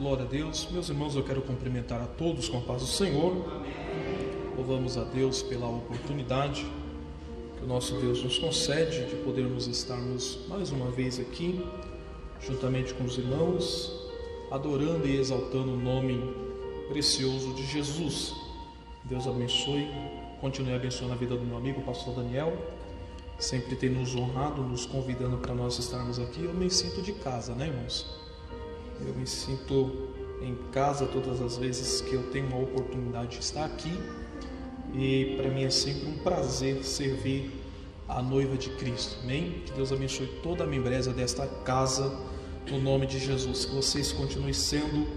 Glória a Deus. Meus irmãos, eu quero cumprimentar a todos com a paz do Senhor. Louvamos a Deus pela oportunidade que o nosso Deus nos concede de podermos estarmos mais uma vez aqui, juntamente com os irmãos, adorando e exaltando o nome precioso de Jesus. Deus abençoe, continue abençoando a vida do meu amigo, o pastor Daniel. Sempre tem nos honrado, nos convidando para nós estarmos aqui. Eu me sinto de casa, né, irmãos? Eu me sinto em casa todas as vezes que eu tenho uma oportunidade de estar aqui. E para mim é sempre um prazer servir a noiva de Cristo. Amém? Que Deus abençoe toda a membreza desta casa, no nome de Jesus. Que vocês continuem sendo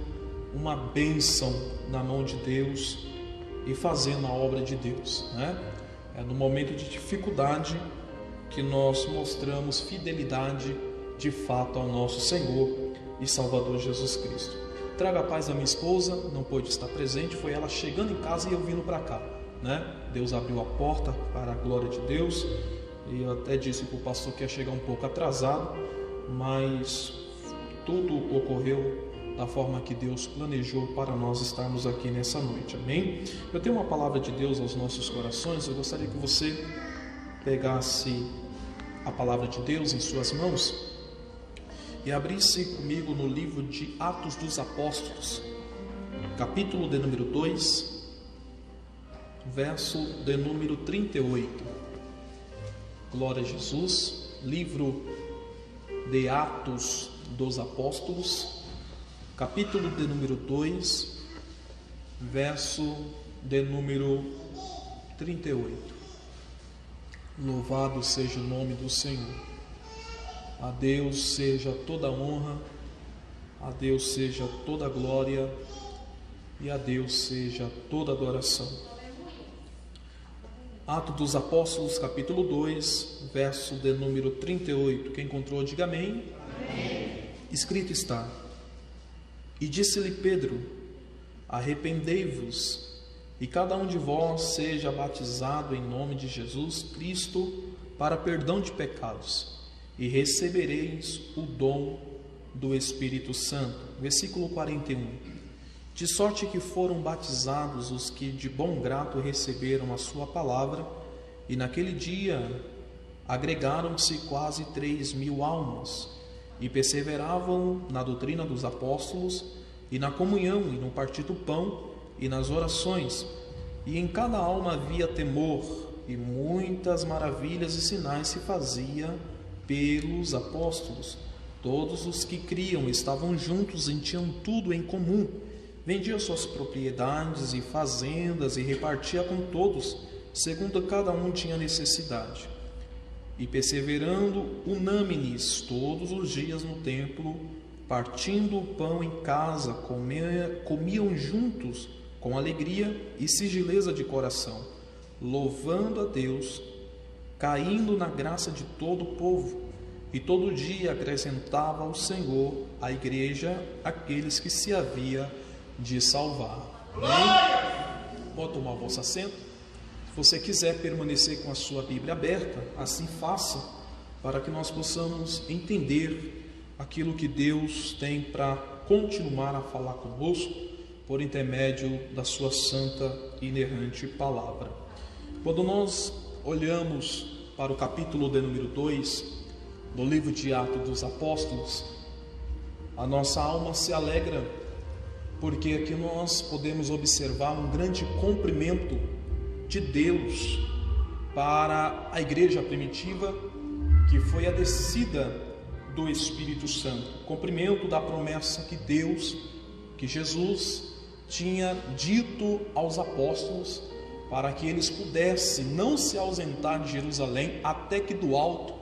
uma bênção na mão de Deus e fazendo a obra de Deus, né? É no momento de dificuldade que nós mostramos fidelidade de fato ao nosso Senhor e Salvador Jesus Cristo. Traga a paz à minha esposa, não pôde estar presente, foi ela chegando em casa e eu vindo para cá, né? Deus abriu a porta para a glória de Deus, e eu até disse para o pastor que ia chegar um pouco atrasado, mas tudo ocorreu da forma que Deus planejou para nós estarmos aqui nessa noite, amém? Eu tenho uma palavra de Deus aos nossos corações. Eu gostaria que você pegasse a palavra de Deus em suas mãos e abrisse comigo no livro de Atos dos Apóstolos, capítulo de número 2, verso de número 38. Glória a Jesus. Livro de Atos dos Apóstolos, capítulo de número 2, verso de número 38. Louvado seja o nome do Senhor. A Deus seja toda a honra, a Deus seja toda a glória e a Deus seja toda a adoração. Atos dos Apóstolos, capítulo 2, verso de número 38. Quem encontrou, diga amém. Amém. Escrito está: E disse-lhe Pedro: Arrependei-vos, e cada um de vós seja batizado em nome de Jesus Cristo para perdão de pecados, e recebereis o dom do Espírito Santo. Versículo 41. De sorte que foram batizados os que de bom grado receberam a sua palavra, e naquele dia agregaram-se quase 3.000 almas, e perseveravam na doutrina dos apóstolos, e na comunhão, e no partir do pão, e nas orações. E em cada alma havia temor, e muitas maravilhas e sinais se fazia pelos apóstolos. Todos os que criam estavam juntos e tinham tudo em comum. Vendia suas propriedades e fazendas e repartia com todos, segundo cada um tinha necessidade. E perseverando unânimes todos os dias no templo, partindo o pão em casa, comiam juntos com alegria e singeleza de coração, louvando a Deus, caindo na graça de todo o povo. E todo dia acrescentava ao Senhor à igreja aqueles que se havia de salvar. Amém? Pode tomar o vosso assento. Se você quiser permanecer com a sua Bíblia aberta, assim faça, para que nós possamos entender aquilo que Deus tem para continuar a falar conosco por intermédio da sua santa e inerrante palavra. Quando nós olhamos para o capítulo de número 2 do livro de Atos dos Apóstolos, a nossa alma se alegra, porque aqui nós podemos observar um grande cumprimento de Deus para a igreja primitiva, que foi a descida do Espírito Santo, cumprimento da promessa que Deus, que Jesus tinha dito aos apóstolos, para que eles pudessem não se ausentar de Jerusalém, até que do alto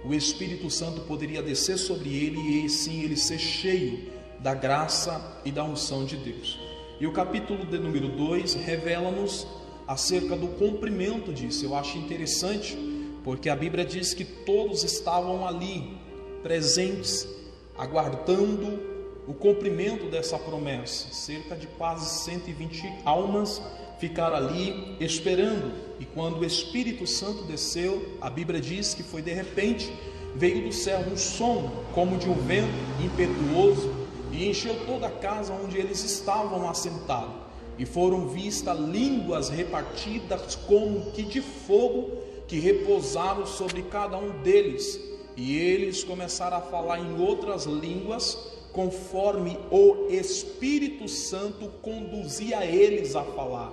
o Espírito Santo poderia descer sobre ele, e sim ele ser cheio da graça e da unção de Deus. E o capítulo de número 2 revela-nos acerca do cumprimento disso. Eu acho interessante, porque a Bíblia diz que todos estavam ali, presentes, aguardando o cumprimento dessa promessa. Cerca de quase 120 almas ficaram ali esperando, e quando o Espírito Santo desceu, a Bíblia diz que foi de repente, veio do céu um som como de um vento impetuoso, e encheu toda a casa onde eles estavam assentados. E foram vistas línguas repartidas como que de fogo, que repousaram sobre cada um deles. E eles começaram a falar em outras línguas, conforme o Espírito Santo conduzia eles a falar.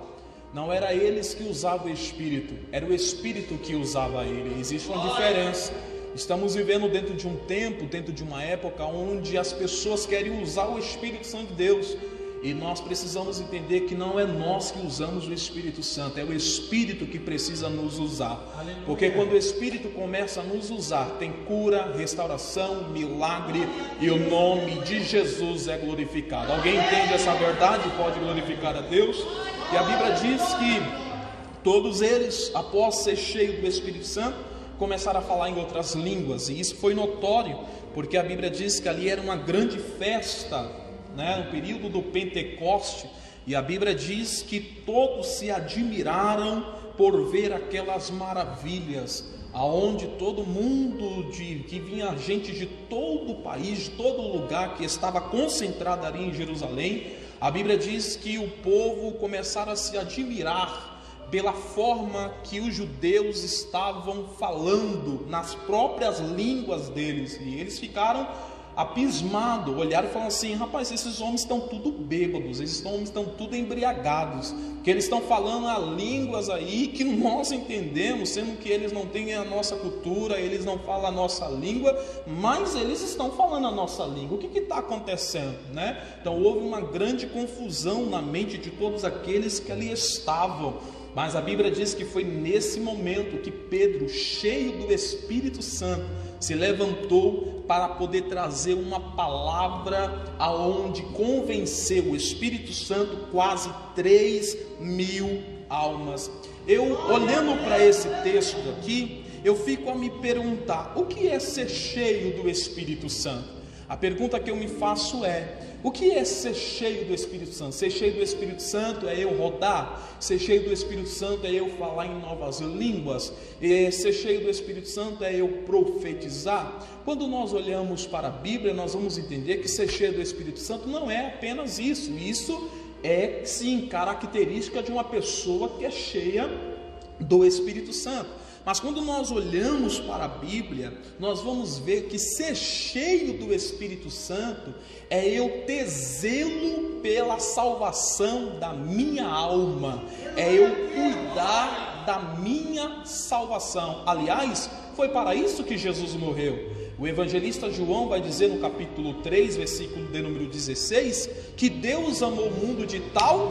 Não era eles que usavam o Espírito, era o Espírito que usava ele. Existe uma diferença. Estamos vivendo dentro de um tempo, dentro de uma época onde as pessoas querem usar o Espírito Santo de Deus. E nós precisamos entender que não é nós que usamos o Espírito Santo, é o Espírito que precisa nos usar. Porque quando o Espírito começa a nos usar, tem cura, restauração, milagre, e o nome de Jesus é glorificado. Alguém entende essa verdade? Pode glorificar a Deus? E a Bíblia diz que todos eles, após ser cheios do Espírito Santo, começaram a falar em outras línguas. E isso foi notório, porque a Bíblia diz que ali era uma grande festa, no período do Pentecoste, e a Bíblia diz que todos se admiraram por ver aquelas maravilhas, aonde todo mundo, que vinha gente de todo o país, de todo lugar que estava concentrado ali em Jerusalém. A Bíblia diz que o povo começaram a se admirar pela forma que os judeus estavam falando nas próprias línguas deles, e eles ficaram abismado, olharam e falaram assim: rapaz, esses homens estão tudo bêbados, esses homens estão tudo embriagados, que eles estão falando a línguas aí que nós entendemos, sendo que eles não têm a nossa cultura, eles não falam a nossa língua, mas eles estão falando a nossa língua. O que está acontecendo, Então houve uma grande confusão na mente de todos aqueles que ali estavam. Mas a Bíblia diz que foi nesse momento que Pedro, cheio do Espírito Santo, se levantou para poder trazer uma palavra aonde convenceu o Espírito Santo quase 3.000 almas. Eu, olhando para esse texto aqui, eu fico a me perguntar: o que é ser cheio do Espírito Santo? A pergunta que eu me faço é: o que é ser cheio do Espírito Santo? Ser cheio do Espírito Santo é eu rodar? Ser cheio do Espírito Santo é eu falar em novas línguas? Ser cheio do Espírito Santo é eu profetizar? Quando nós olhamos para a Bíblia, nós vamos entender que ser cheio do Espírito Santo não é apenas isso. Isso é, sim, característica de uma pessoa que é cheia do Espírito Santo. Mas quando nós olhamos para a Bíblia, nós vamos ver que ser cheio do Espírito Santo é eu ter zelo pela salvação da minha alma, é eu cuidar da minha salvação. Aliás, foi para isso que Jesus morreu. O evangelista João vai dizer no capítulo 3, versículo de número 16, que Deus amou o mundo de tal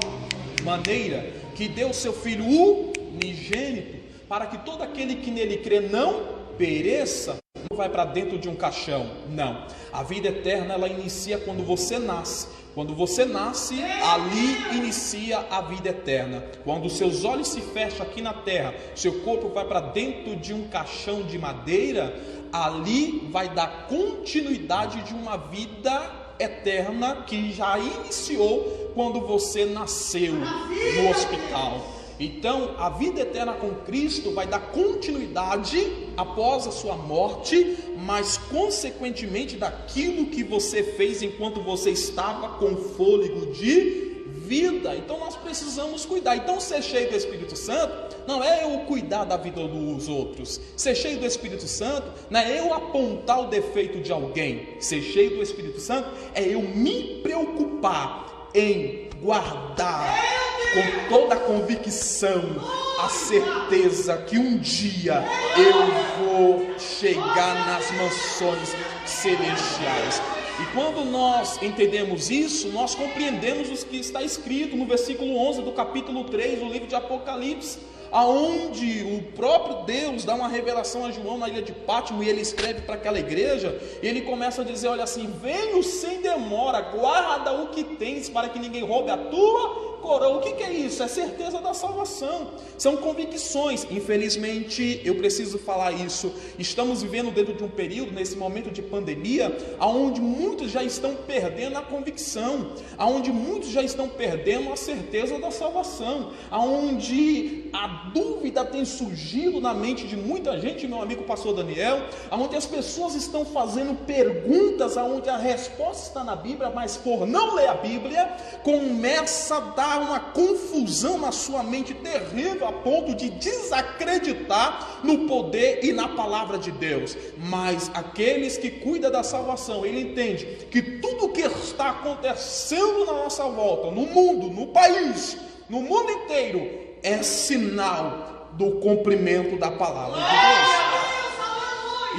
maneira que deu seu Filho unigênito, para que todo aquele que nele crê não pereça, não vai para dentro de um caixão. Não, a vida eterna ela inicia quando você nasce. Quando você nasce, ali inicia a vida eterna. Quando os seus olhos se fecham aqui na terra, seu corpo vai para dentro de um caixão de madeira, ali vai dar continuidade de uma vida eterna que já iniciou quando você nasceu no hospital. Então, a vida eterna com Cristo vai dar continuidade após a sua morte, mas consequentemente daquilo que você fez enquanto você estava com fôlego de vida. Então nós precisamos cuidar. Então ser cheio do Espírito Santo não é eu cuidar da vida dos outros. Ser cheio do Espírito Santo não é eu apontar o defeito de alguém. Ser cheio do Espírito Santo é eu me preocupar em guardar com toda a convicção a certeza que um dia eu vou chegar nas mansões celestiais. E quando nós entendemos isso, nós compreendemos o que está escrito no versículo 11 do capítulo 3 do livro de Apocalipse, aonde o próprio Deus dá uma revelação a João na ilha de Pátimo, e ele escreve para aquela igreja, e ele começa a dizer: olha assim, venho sem demora, guarda o que tens, para que ninguém roube a tua coroa. O que é isso? É certeza da salvação, são convicções. Infelizmente, eu preciso falar isso, estamos vivendo dentro de um período, nesse momento de pandemia, onde muitos já estão perdendo a convicção, onde muitos já estão perdendo a certeza da salvação, onde a dúvida tem surgido na mente de muita gente, meu amigo pastor Daniel, onde as pessoas estão fazendo perguntas, onde a resposta está na Bíblia, mas por não ler a Bíblia, começa a dar uma confusão na sua mente terrível, a ponto de desacreditar no poder e na palavra de Deus. Mas aqueles que cuidam da salvação, ele entende que tudo o que está acontecendo na nossa volta, no mundo, no país, no mundo inteiro, é sinal do cumprimento da palavra de Deus.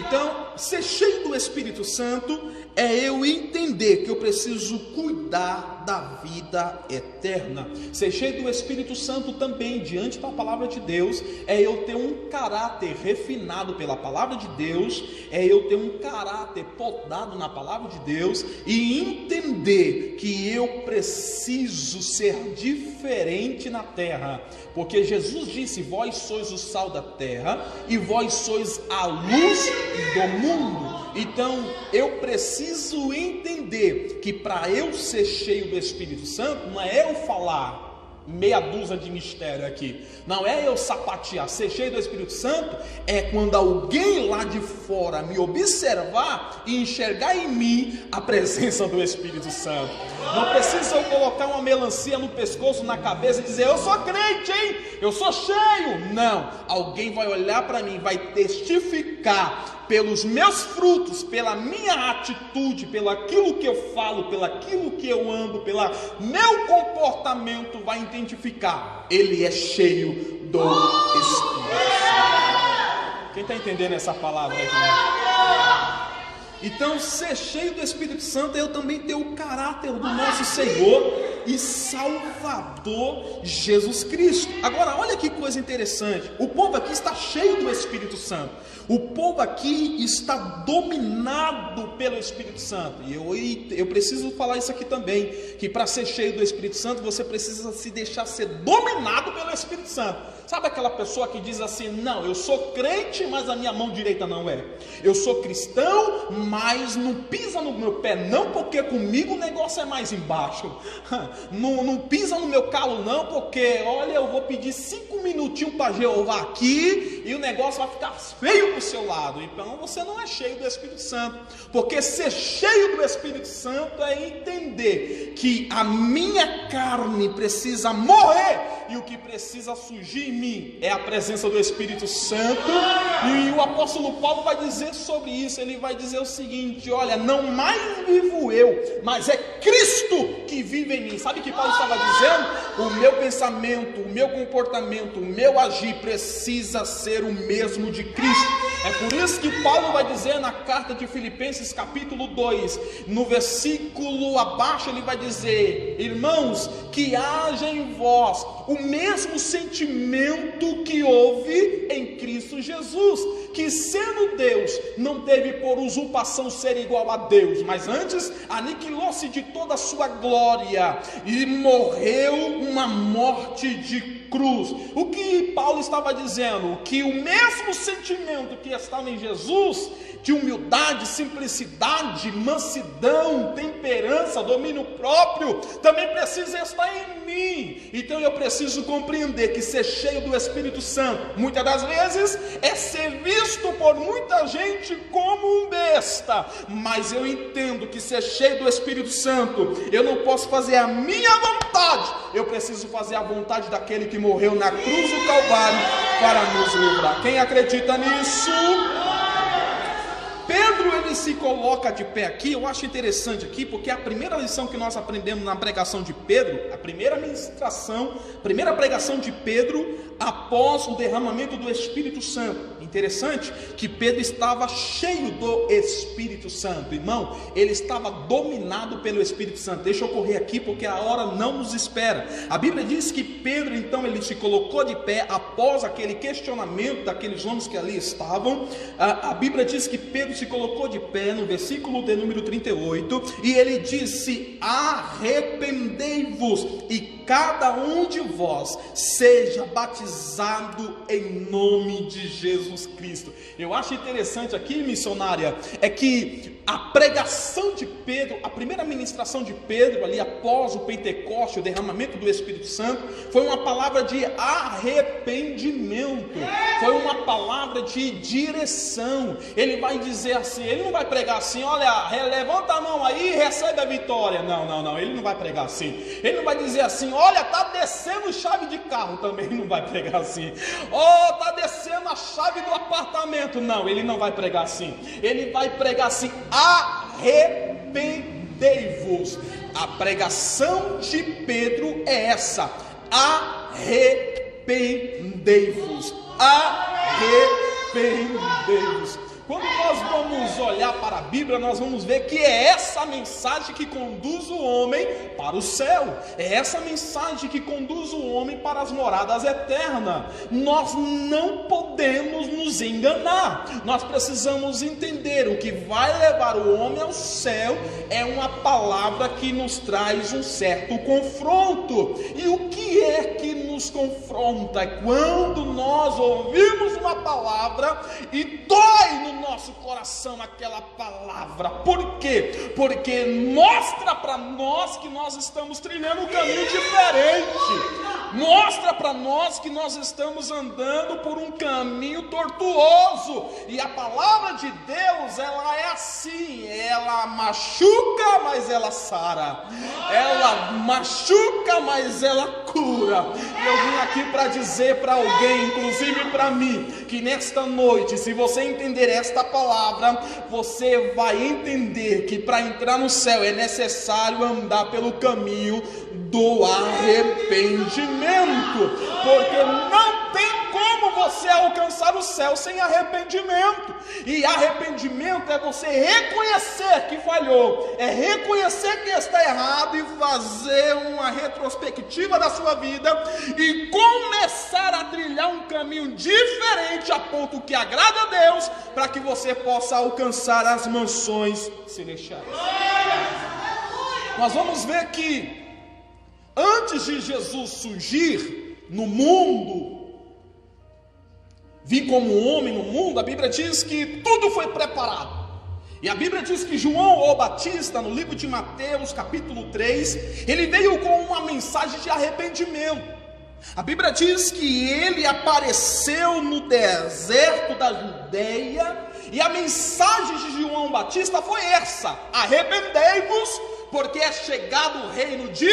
Então, ser cheio do Espírito Santo é eu entender que eu preciso cuidar da vida eterna. Ser cheio do Espírito Santo também, diante da palavra de Deus, é eu ter um caráter refinado pela palavra de Deus, é eu ter um caráter podado na palavra de Deus e entender que eu preciso ser diferente na terra, porque Jesus disse: vós sois o sal da terra e vós sois a luz do mundo. Então eu preciso entender que para eu ser cheio do Espírito Santo, não é eu falar meia dúzia de mistério aqui, não é eu sapatear. Ser cheio do Espírito Santo é quando alguém lá de fora me observar e enxergar em mim a presença do Espírito Santo. Não precisa eu colocar uma melancia no pescoço, na cabeça e dizer: eu sou crente, hein? Eu sou cheio. Não, alguém vai olhar para mim, vai testificar pelos meus frutos, pela minha atitude, pelo aquilo que eu falo, pelo aquilo que eu ando, pelo meu comportamento, vai identificar: ele é cheio do Espírito Santo. Quem está entendendo essa palavra aqui? Então, ser cheio do Espírito Santo é eu também ter o caráter do nosso Senhor e Salvador Jesus Cristo. Agora, olha que coisa interessante, o povo aqui está cheio do Espírito Santo, o povo aqui está dominado pelo Espírito Santo. E eu preciso falar isso aqui também, que para ser cheio do Espírito Santo, você precisa se deixar ser dominado pelo Espírito Santo. Sabe aquela pessoa que diz assim: não, eu sou crente, mas a minha mão direita não é. Eu sou cristão, mas não pisa no meu pé não, porque comigo o negócio é mais embaixo. Não pisa no meu calo não, porque olha, eu vou pedir 5 minutinhos para Jeová aqui e o negócio vai ficar feio para o seu lado. Então você não é cheio do Espírito Santo, porque ser cheio do Espírito Santo é entender que a minha carne precisa morrer e o que precisa surgir em mim é a presença do Espírito Santo. E o apóstolo Paulo vai dizer sobre isso, ele vai dizer o seguinte: olha, não mais vivo eu, mas é Cristo que vive em mim. Sabe o que Paulo estava dizendo? O meu pensamento, o meu comportamento, o meu agir precisa ser o mesmo de Cristo. É por isso que Paulo vai dizer na carta de Filipenses capítulo 2, no versículo abaixo, ele vai dizer: irmãos, que haja em vós o mesmo sentimento que houve em Cristo Jesus, que sendo Deus, não teve por usurpação ser igual a Deus, mas antes aniquilou-se de toda a sua glória e morreu uma morte de cruz. O que Paulo estava dizendo? Que o mesmo sentimento que estava em Jesus, de humildade, simplicidade, mansidão, temperança, domínio próprio, também precisa estar em mim. Então eu preciso compreender que ser cheio do Espírito Santo, muitas das vezes, é ser visto por muita gente como um besta, mas eu entendo que ser cheio do Espírito Santo, eu não posso fazer a minha vontade, eu preciso fazer a vontade daquele que morreu na cruz do Calvário para nos livrar. Quem acredita nisso? Pedro, ele se coloca de pé aqui. Eu acho interessante aqui, porque a primeira lição que nós aprendemos na pregação de Pedro, a primeira ministração, a primeira pregação de Pedro, após o derramamento do Espírito Santo. Interessante que Pedro estava cheio do Espírito Santo, irmão, ele estava dominado pelo Espírito Santo. Deixa eu correr aqui porque a hora não nos espera. A Bíblia diz que Pedro então ele se colocou de pé após aquele questionamento daqueles homens que ali estavam. A Bíblia diz que Pedro se colocou de pé no versículo de número 38 e ele disse: arrependei-vos e cada um de vós seja batizado em nome de Jesus Cristo. Eu acho interessante aqui, missionária, é que a pregação de Pedro, a primeira ministração de Pedro ali após o Pentecoste, o derramamento do Espírito Santo, foi uma palavra de arrependimento, foi uma palavra de direção. Ele vai dizer assim, ele não vai pregar assim: olha, levanta a mão aí e recebe a vitória. Não, ele não vai pregar assim. Ele não vai dizer assim: olha, está descendo chave de carro. Também não vai pregar assim. Oh, está descendo a chave do apartamento. Não, ele não vai pregar assim. Ele vai pregar assim: arrependei-vos. A pregação de Pedro é essa: arrependei-vos. Arrependei-vos. Quando nós vamos olhar para a Bíblia, nós vamos ver que é essa mensagem que conduz o homem para o céu. É essa mensagem que conduz o homem para as moradas eternas. Nós não podemos nos enganar. Nós precisamos entender: o que vai levar o homem ao céu é uma palavra que nos traz um certo confronto. E o que é que nos confronta? É quando nós ouvimos uma palavra e dói no nosso coração aquela palavra. Por quê? Porque mostra para nós que nós estamos trilhando um caminho diferente. Mostra para nós que nós estamos andando por um caminho tortuoso. E a palavra de Deus, ela é assim: ela machuca, mas ela sara. Ela machuca, mas ela cura. E eu vim aqui para dizer para alguém, inclusive para mim, que nesta noite, se você entender esta palavra, você vai entender que para entrar no céu é necessário andar pelo caminho do arrependimento, porque não tem como você alcançar o céu sem arrependimento. E arrependimento é você reconhecer que falhou, é reconhecer que está errado e fazer uma retrospectiva da sua vida e começar a trilhar um caminho diferente a ponto que agrada a Deus, para que você possa alcançar as mansões celestiais. Nós vamos ver que antes de Jesus surgir no mundo, vir como homem no mundo, a Bíblia diz que tudo foi preparado. E a Bíblia diz que João o Batista, no livro de Mateus, capítulo 3, ele veio com uma mensagem de arrependimento. A Bíblia diz que ele apareceu no deserto da Judeia, e a mensagem de João Batista foi essa: arrependei-vos, porque é chegado o reino de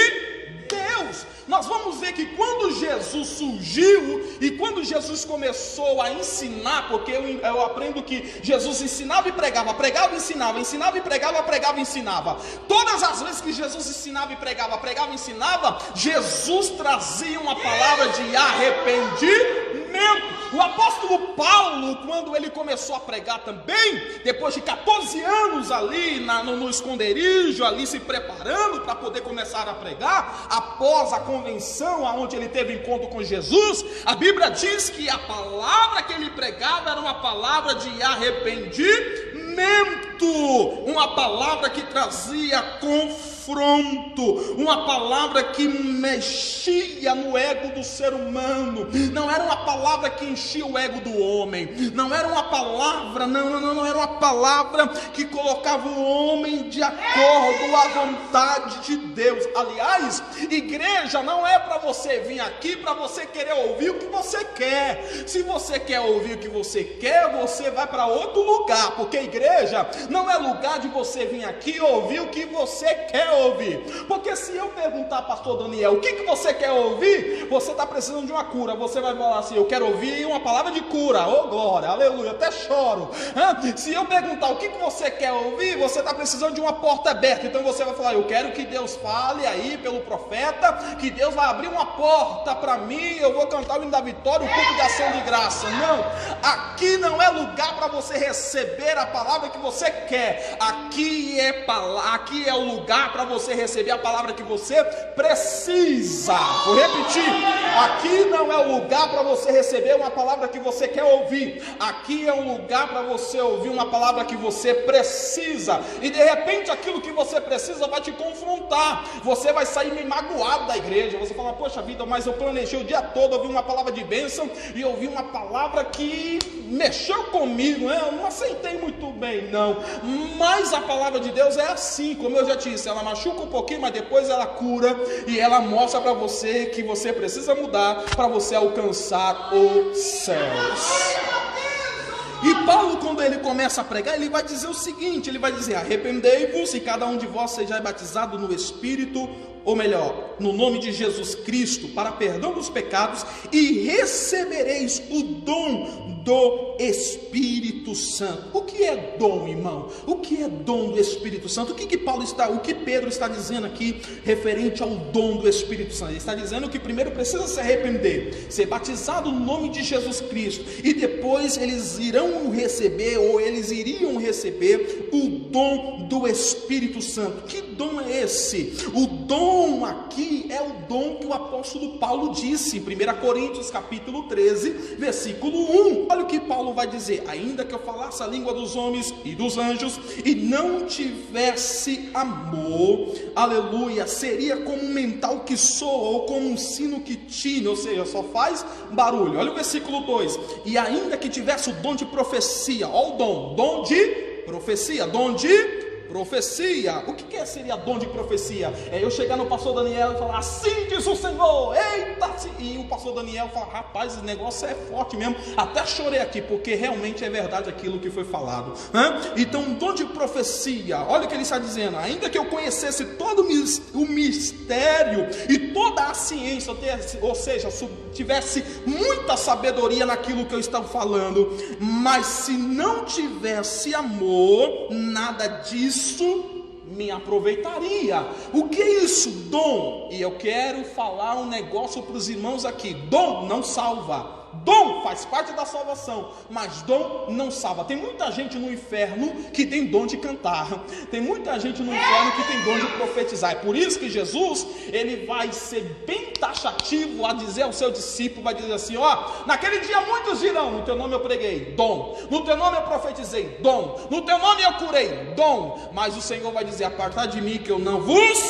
Deus. Nós vamos ver que quando Jesus surgiu e quando Jesus começou a ensinar, porque eu aprendo que Jesus ensinava e pregava, pregava e ensinava, ensinava e pregava, pregava e ensinava. Todas as vezes que Jesus ensinava e pregava, pregava e ensinava, Jesus trazia uma palavra de arrependimento. O apóstolo Paulo, quando ele começou a pregar também, depois de 14 anos ali no esconderijo, ali se preparando para poder começar a pregar, após a convenção onde ele teve encontro com Jesus, a Bíblia diz que a palavra que ele pregava era uma palavra de arrependimento, uma palavra que trazia confronto, uma palavra que mexia no ego do ser humano. Não era uma palavra que enchia o ego do homem, não era uma palavra, não era uma palavra que colocava o homem de acordo à vontade de Deus. Aliás, igreja não é para você vir aqui para você querer ouvir o que você quer. Se você quer ouvir o que você quer, você vai para outro lugar, porque igreja não é lugar de você vir aqui ouvir o que você quer ouvir? Porque se eu perguntar, pastor Daniel, o que você quer ouvir? Você está precisando de uma cura. Você vai falar assim: eu quero ouvir uma palavra de cura. Oh glória, aleluia, até choro. Se eu perguntar o que você quer ouvir, você está precisando de uma porta aberta. Então você vai falar: eu quero que Deus fale aí pelo profeta, que Deus vai abrir uma porta para mim, eu vou cantar o hino da vitória, o culto de ação de graça. Não, aqui não é lugar para você receber a palavra que você quer. Aqui é o lugar para você receber a palavra que você precisa. Vou repetir: aqui não é o lugar para você receber uma palavra que você quer ouvir. Aqui é um lugar para você ouvir uma palavra que você precisa. E de repente aquilo que você precisa vai te confrontar. Você vai sair meio magoado da igreja. Você fala: poxa vida, mas eu planejei o dia todo ouvir uma palavra de bênção e ouvi uma palavra que mexeu comigo, né? Eu não aceitei muito bem, não. Mas a palavra de Deus é assim, como eu já disse, ela machuca um pouquinho, mas depois ela cura e ela mostra para você que você precisa mudar para você alcançar os céus. E Paulo, quando ele começa a pregar, ele vai dizer o seguinte: ele vai dizer: arrependei-vos e cada um de vós seja batizado no Espírito, ou melhor, no nome de Jesus Cristo, para perdão dos pecados, e recebereis o dom do Espírito Santo. O que é dom, irmão? O que é dom do Espírito Santo? O que Pedro está dizendo aqui referente ao dom do Espírito Santo? Ele está dizendo que primeiro precisa se arrepender, ser batizado no nome de Jesus Cristo, e depois eles iriam receber o dom do Espírito Santo. Que dom é esse? O dom aqui é o dom que o apóstolo Paulo disse em 1 Coríntios capítulo 13, versículo 1. Olha o que Paulo vai dizer: ainda que eu falasse a língua dos homens e dos anjos e não tivesse amor, aleluia, seria como um mental que soa ou como um sino que tine, ou seja, só faz barulho. Olha o versículo 2: e ainda que tivesse o dom de profecia, olha o dom de profecia, profecia. O que seria dom de profecia? É eu chegar no pastor Daniel e falar: assim diz o Senhor, eita, e o pastor Daniel fala: rapaz, esse negócio é forte mesmo, até chorei aqui, porque realmente é verdade aquilo que foi falado. Então, dom de profecia, olha o que ele está dizendo: ainda que eu conhecesse todo o mistério e toda a ciência, ou seja, tivesse muita sabedoria naquilo que eu estava falando, mas se não tivesse amor, nada disso me aproveitaria. O que é isso? Dom. E eu quero falar um negócio para os irmãos aqui: dom não salva. Dom faz parte da salvação, mas dom não salva. Tem muita gente no inferno que tem dom de cantar, tem muita gente no inferno que tem dom de profetizar. É por isso que Jesus, ele vai ser bem taxativo a dizer ao seu discípulo, vai dizer assim: naquele dia muitos dirão: no teu nome eu preguei, dom; no teu nome eu profetizei, dom; no teu nome eu curei, dom. Mas o Senhor vai dizer: apartai de mim que eu não vos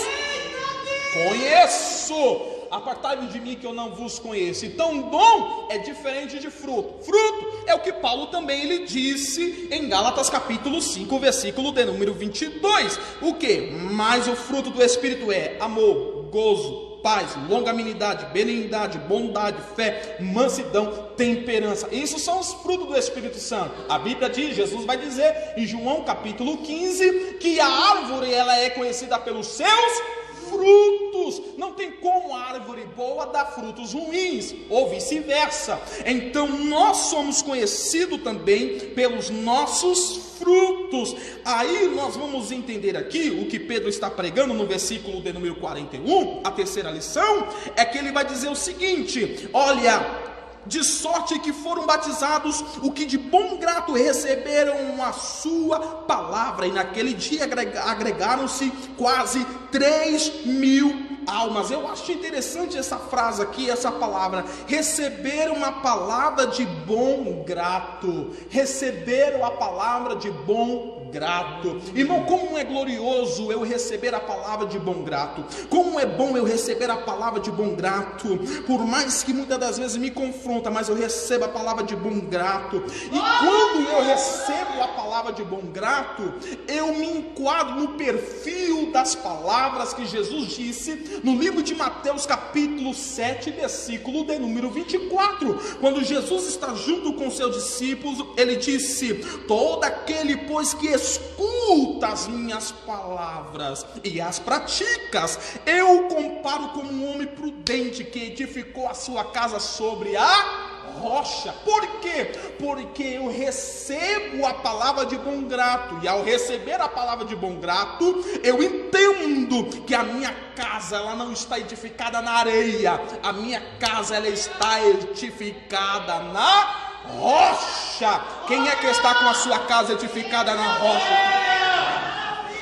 conheço. Apartai-vos de mim que eu não vos conheço. Então dom é diferente de fruto. Fruto é o que Paulo também ele disse em Gálatas capítulo 5, versículo de número 22. O que? Mas o fruto do Espírito é amor, gozo, paz, longanimidade, benignidade, bondade, fé, mansidão, temperança. Isso são os frutos do Espírito Santo. A Bíblia diz, Jesus vai dizer em João capítulo 15, que a árvore ela é conhecida pelos seus frutos. Não tem como a árvore boa dar frutos ruins, ou vice-versa. Então nós somos conhecidos também pelos nossos frutos. Aí nós vamos entender aqui o que Pedro está pregando no versículo de número 41. A terceira lição é que ele vai dizer o seguinte: olha, de sorte que foram batizados o que de bom grado receberam a sua palavra, e naquele dia agregaram-se quase 3.000 almas. Eu acho interessante essa frase aqui, essa palavra: receberam a palavra de bom grado. Receberam a palavra de bom grato. Irmão, como é glorioso eu receber a palavra de bom grato. Como é bom eu receber a palavra de bom grato. Por mais que muitas das vezes me confronta, mas eu recebo a palavra de bom grato. E quando eu recebo a palavra de bom grato, eu me enquadro no perfil das palavras que Jesus disse no livro de Mateus capítulo 7, versículo de número 24. Quando Jesus está junto com seus discípulos, ele disse: todo aquele, pois, que escuta as minhas palavras e as praticas, eu comparo como um homem prudente que edificou a sua casa sobre a rocha. Por quê? Porque eu recebo a palavra de bom grato, e ao receber a palavra de bom grato, eu entendo que a minha casa, ela não está edificada na areia, a minha casa, ela está edificada na rocha. Quem é que está com a sua casa edificada na rocha?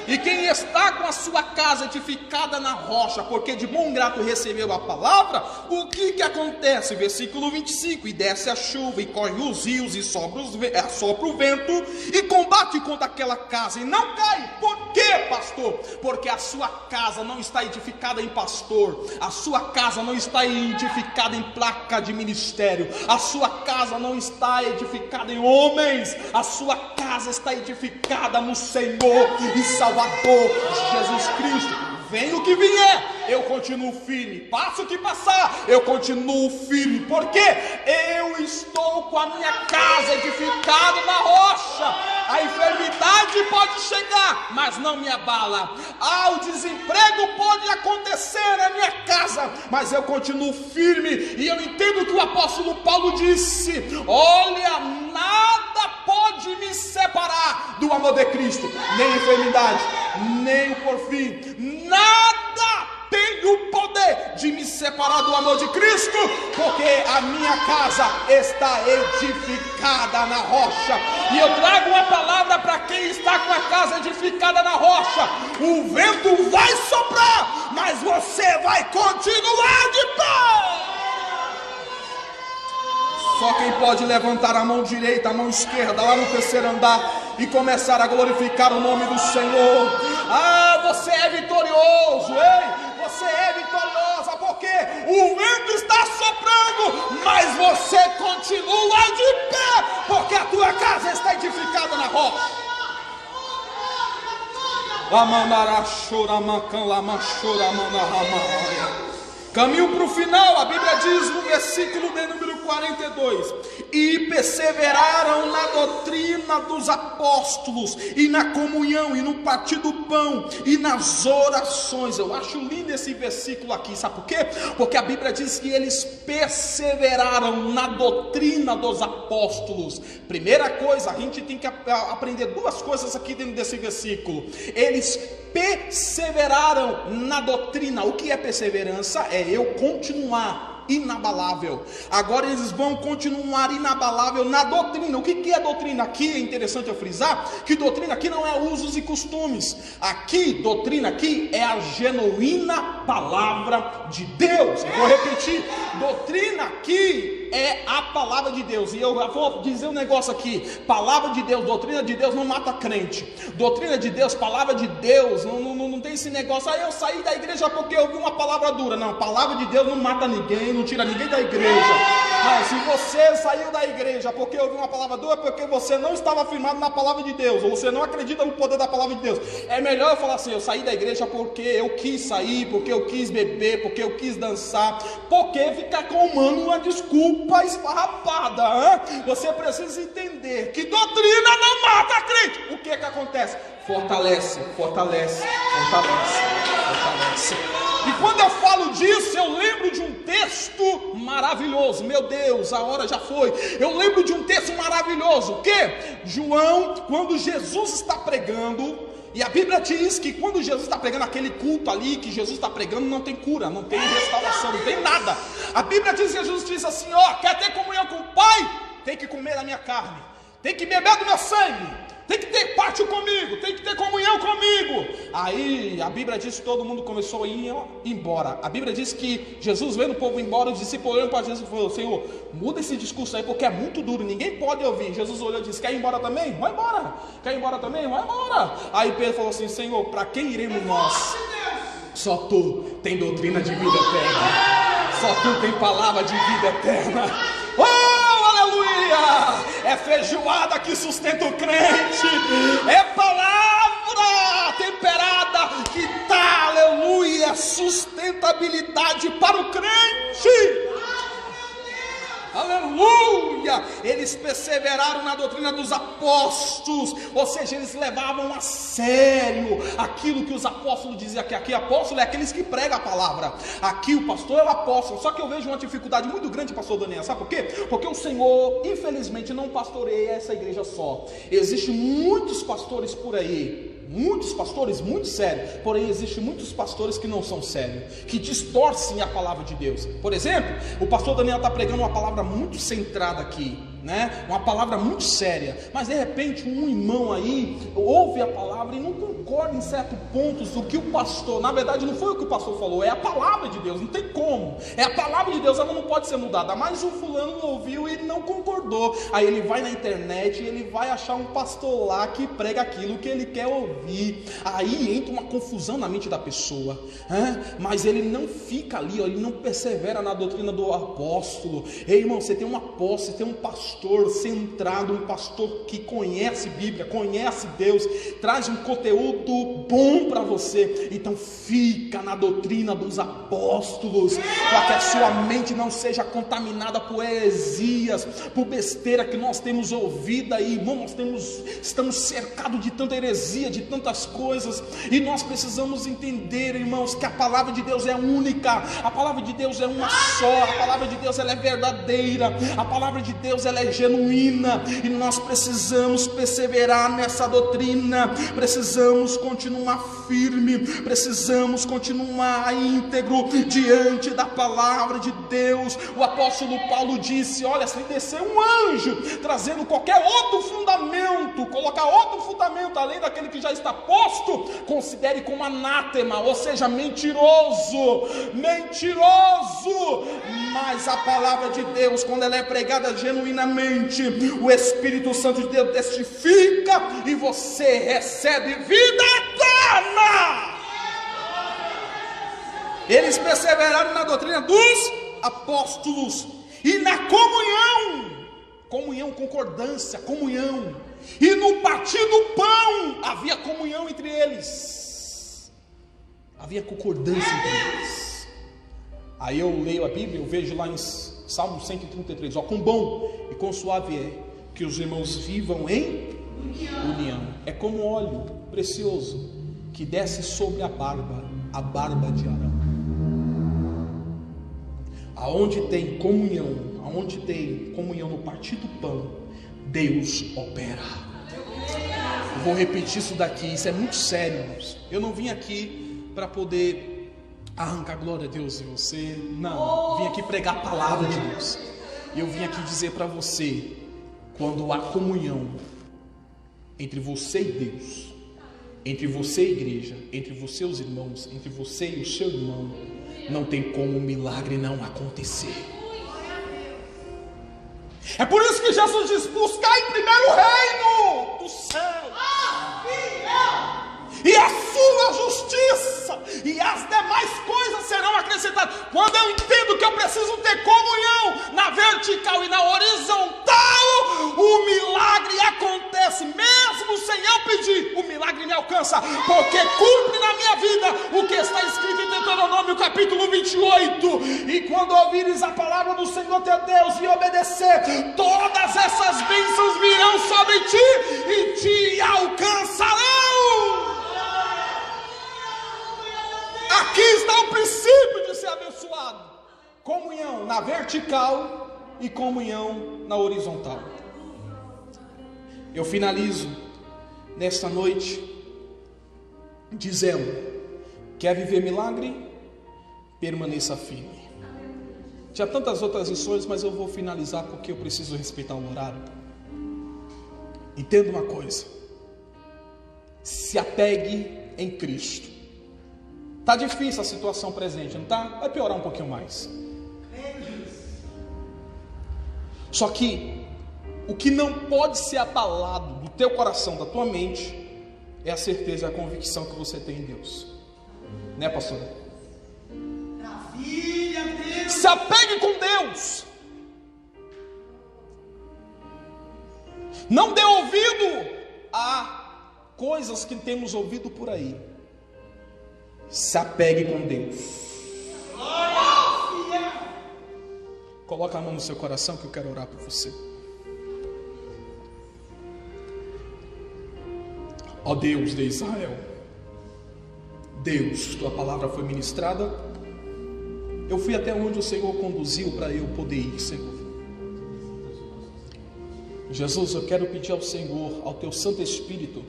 E quem está com a sua casa edificada na rocha, porque de bom grato recebeu a palavra, o que acontece? Versículo 25: e desce a chuva, e corre os rios, e sopra o vento, e combate contra aquela casa, e não cai. Por quê, pastor? Porque a sua casa não está edificada em pastor, a sua casa não está edificada em placa de ministério, a sua casa não está edificada em homens, a sua casa está edificada no Senhor e Salvador Jesus Cristo. Venha o que vier, eu continuo firme. Passa o que passar, eu continuo firme. Porque eu estou com a minha casa edificada na rocha. A enfermidade pode chegar, mas não me abala. O desemprego pode acontecer na minha casa, mas eu continuo firme. E eu entendo que o apóstolo Paulo disse: olha, nada pode me separar do amor de Cristo, nem a enfermidade, nem o porfim, nada tem o poder de me separar do amor de Cristo, porque a minha casa está edificada na rocha. E eu trago uma palavra para quem está com a casa edificada na rocha: o vento vai soprar, mas você vai continuar de pé. Só quem pode levantar a mão direita, a mão esquerda, lá no terceiro andar, e começar a glorificar o nome do Senhor. Você é vitorioso, ei? Você é vitoriosa, porque o vento está soprando, mas você continua de pé, porque a tua casa está edificada na rocha. Caminho para o final, a Bíblia diz no versículo de número 42: e perseveraram na doutrina dos apóstolos, e na comunhão, e no partir do pão, e nas orações. Eu acho lindo esse versículo aqui, sabe por quê? Porque a Bíblia diz que eles perseveraram na doutrina dos apóstolos. Primeira coisa, a gente tem que aprender duas coisas aqui dentro desse versículo. Eles perseveraram na doutrina. O que é perseverança? É eu continuar inabalável. Agora eles vão continuar inabalável na doutrina. O que é doutrina? Aqui é interessante eu frisar que doutrina aqui não é usos e costumes. Aqui, doutrina aqui é a genuína palavra de Deus. Eu vou repetir: doutrina aqui é a palavra de Deus. E eu vou dizer um negócio aqui: palavra de Deus, doutrina de Deus não mata crente. Doutrina de Deus, palavra de Deus, não tem esse negócio: eu saí da igreja porque eu ouvi uma palavra dura. Não, palavra de Deus não mata ninguém, não tira ninguém da igreja. Não, se você saiu da igreja porque ouviu uma palavra dura, é porque você não estava firmado na palavra de Deus, ou você não acredita no poder da palavra de Deus. É melhor eu falar assim: eu saí da igreja porque eu quis sair, porque eu quis beber, porque eu quis dançar, porque ficar comando uma desculpa esfarrapada. Você precisa entender que doutrina não mata crente. O que acontece? Fortalece. E quando eu falo disso, eu lembro de um texto maravilhoso. Meu Deus, a hora já foi. Eu lembro de um texto maravilhoso. O que? João, quando Jesus está pregando, e a Bíblia diz que quando Jesus está pregando, aquele culto ali que Jesus está pregando, não tem cura, não tem restauração, não tem nada. A Bíblia diz que Jesus diz assim: quer ter comunhão com o Pai? Tem que comer da minha carne, tem que beber do meu sangue, tem que ter parte comigo, tem que ter comunhão comigo. Aí a Bíblia diz que todo mundo começou a ir embora. A Bíblia diz que Jesus vendo o povo embora, os discípulos olhando para Jesus e falou: Senhor, muda esse discurso aí, porque é muito duro, ninguém pode ouvir. Jesus olhou e disse: quer ir embora também? Vai embora. Quer ir embora também? Vai embora. Aí Pedro falou assim: Senhor, para quem iremos nós? Só tu tem doutrina de vida eterna, só tu tem palavra de vida eterna. Aleluia! É feijoada que sustenta o crente, é palavra temperada que dá, aleluia, sustentabilidade para o crente. Aleluia! aleluia, eles perseveraram na doutrina dos apóstolos, ou seja, eles levavam a sério aquilo que os apóstolos diziam, que aqui apóstolo é aqueles que pregam a palavra, aqui o pastor é o apóstolo. Só que eu vejo uma dificuldade muito grande, pastor Daniel, sabe por quê? Porque o Senhor, infelizmente, não pastoreia essa igreja só. Existem muitos pastores por aí, muitos pastores muito sérios, porém existem muitos pastores que não são sérios, que distorcem a palavra de Deus. Por exemplo, o pastor Daniel está pregando uma palavra muito centrada aqui, né? Uma palavra muito séria, mas de repente um irmão aí ouve a palavra e não concorda em certos pontos do que o pastor, na verdade não foi o que o pastor falou, é a palavra de Deus, não tem como, é a palavra de Deus, ela não pode ser mudada, mas o fulano não ouviu e ele não concordou, aí ele vai na internet e ele vai achar um pastor lá que prega aquilo que ele quer ouvir, aí entra uma confusão na mente da pessoa, mas ele não fica ali, ele não persevera na doutrina do apóstolo. Ei, irmão, você tem um apóstolo, você tem um pastor centrado, um pastor que conhece Bíblia, conhece Deus, traz um conteúdo bom para você, então fica na doutrina dos apóstolos, para que a sua mente não seja contaminada por heresias, por besteira que nós temos ouvido aí, irmão, estamos cercados de tanta heresia, de tantas coisas, e nós precisamos entender, irmãos, que a palavra de Deus é única, a palavra de Deus é uma só, a palavra de Deus ela é verdadeira, a palavra de Deus ela é genuína, e nós precisamos perseverar nessa doutrina, precisamos continuar firme, precisamos continuar íntegro diante da palavra de Deus. O apóstolo Paulo disse: olha, se descer um anjo trazendo qualquer outro fundamento, colocar outro fundamento além daquele que já está posto, considere como anátema, ou seja, mentiroso, mas a palavra de Deus, quando ela é pregada genuinamente, o Espírito Santo de Deus testifica e você recebe vida eterna. Eles perseveraram na doutrina dos apóstolos e na comunhão, concordância, comunhão, e no partir do pão havia comunhão entre eles, havia concordância entre eles. Aí eu leio a Bíblia, eu vejo lá em Salmo 133, quão bom e quão suave é que os irmãos vivam em união. É como óleo precioso que desce sobre a barba de Arão. Aonde tem comunhão no partir do pão, Deus opera. Eu vou repetir isso daqui, isso é muito sério, irmãos. Eu não vim aqui para poder arrancar glória a Deus em você, não, eu vim aqui pregar a palavra de Deus. Eu vim aqui dizer para você, quando há comunhão entre você e Deus, entre você e a igreja, entre você e os irmãos, entre você e o seu irmão, não tem como um milagre não acontecer. É por isso que Jesus diz: buscar em primeiro o reino do céu e a sua justiça, e as demais coisas serão acrescentadas. Quando eu entendo que eu preciso ter comunhão na vertical e na horizontal, o milagre acontece, mesmo sem eu pedir, o milagre me alcança, porque cumpre na minha vida o que está escrito em Deuteronômio capítulo 28, e quando ouvires a palavra do Senhor teu Deus e obedecer, todas essas bênçãos virão sobre ti e te alcançarão. Aqui está o princípio de ser abençoado: comunhão na vertical e comunhão na horizontal. Eu finalizo nesta noite dizendo: quer viver milagre? Permaneça firme. Tinha tantas outras lições, mas eu vou finalizar porque eu preciso respeitar o horário. Entenda uma coisa: se apegue em Cristo. Está difícil a situação presente, não está? Vai piorar um pouquinho mais. Só que o que não pode ser abalado do teu coração, da tua mente, é a certeza e a convicção que você tem em Deus. Né, pastor? Se apegue com Deus. Não dê ouvido a coisas que temos ouvido por aí. Se apegue com Deus. Coloca a mão no seu coração que eu quero orar por você. Ó Deus de Israel, Deus, tua palavra foi ministrada, eu fui até onde o Senhor conduziu para eu poder ir, Senhor. Jesus, eu quero pedir ao Senhor, ao teu Santo Espírito,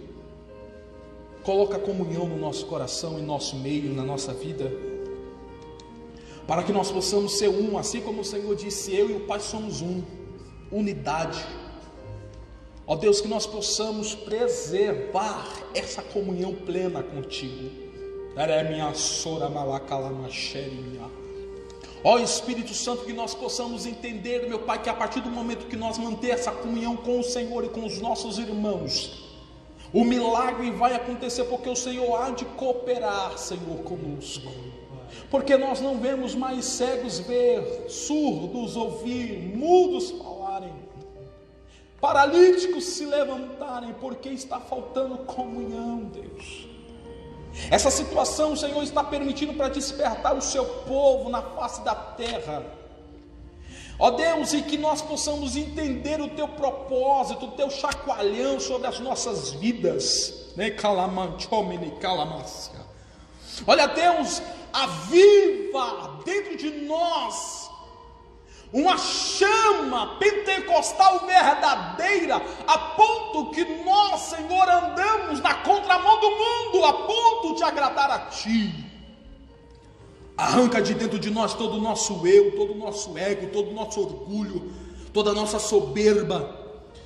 coloca comunhão no nosso coração, em nosso meio, na nossa vida, para que nós possamos ser um, assim como o Senhor disse, eu e o Pai somos um, unidade. Ó Deus, que nós possamos preservar essa comunhão plena contigo. Ó Espírito Santo, que nós possamos entender, meu Pai, que a partir do momento que nós manter essa comunhão com o Senhor e com os nossos irmãos, o milagre vai acontecer, porque o Senhor há de cooperar, Senhor, conosco. Porque nós não vemos mais cegos ver, surdos ouvir, mudos falarem, paralíticos se levantarem, porque está faltando comunhão, Deus. Essa situação o Senhor está permitindo para despertar o seu povo na face da terra. Ó Deus, e que nós possamos entender o teu propósito, o teu chacoalhão sobre as nossas vidas. Olha, Deus, aviva dentro de nós uma chama pentecostal verdadeira, a ponto que nós, Senhor, andamos na contramão do mundo, a ponto de agradar a Ti. Arranca de dentro de nós todo o nosso eu, todo o nosso ego, todo o nosso orgulho, toda a nossa soberba.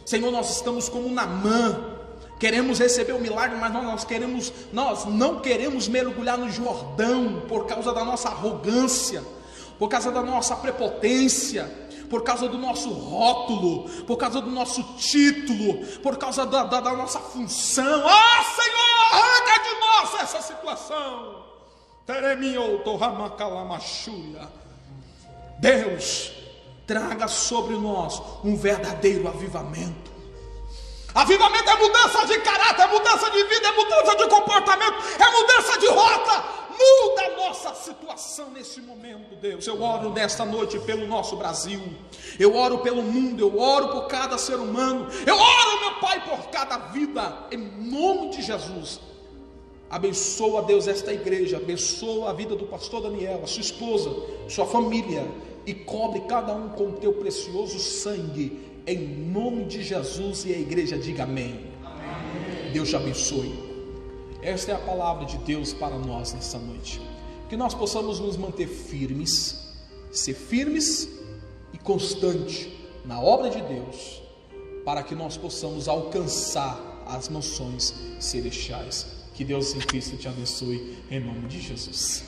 Senhor, nós estamos como Naamã, queremos receber o milagre, mas nós não queremos mergulhar no Jordão por causa da nossa arrogância, por causa da nossa prepotência, por causa do nosso rótulo, por causa do nosso título, por causa da nossa função. Senhor, arranca de nós essa situação. Deus, traga sobre nós um verdadeiro avivamento. Avivamento é mudança de caráter, é mudança de vida, é mudança de comportamento, é mudança de rota. Muda a nossa situação nesse momento, Deus. Eu oro nesta noite pelo nosso Brasil, eu oro pelo mundo, eu oro por cada ser humano, eu oro, meu Pai, por cada vida, em nome de Jesus. Abençoa, Deus, esta igreja, abençoa a vida do pastor Daniel, a sua esposa, sua família, e cobre cada um com o teu precioso sangue, em nome de Jesus. E a igreja diga amém. Amém. Deus te abençoe. Esta é a palavra de Deus para nós nesta noite, que nós possamos nos manter firmes, ser firmes e constantes na obra de Deus, para que nós possamos alcançar as mansões celestiais. Que Deus em Cristo te abençoe, em nome de Jesus.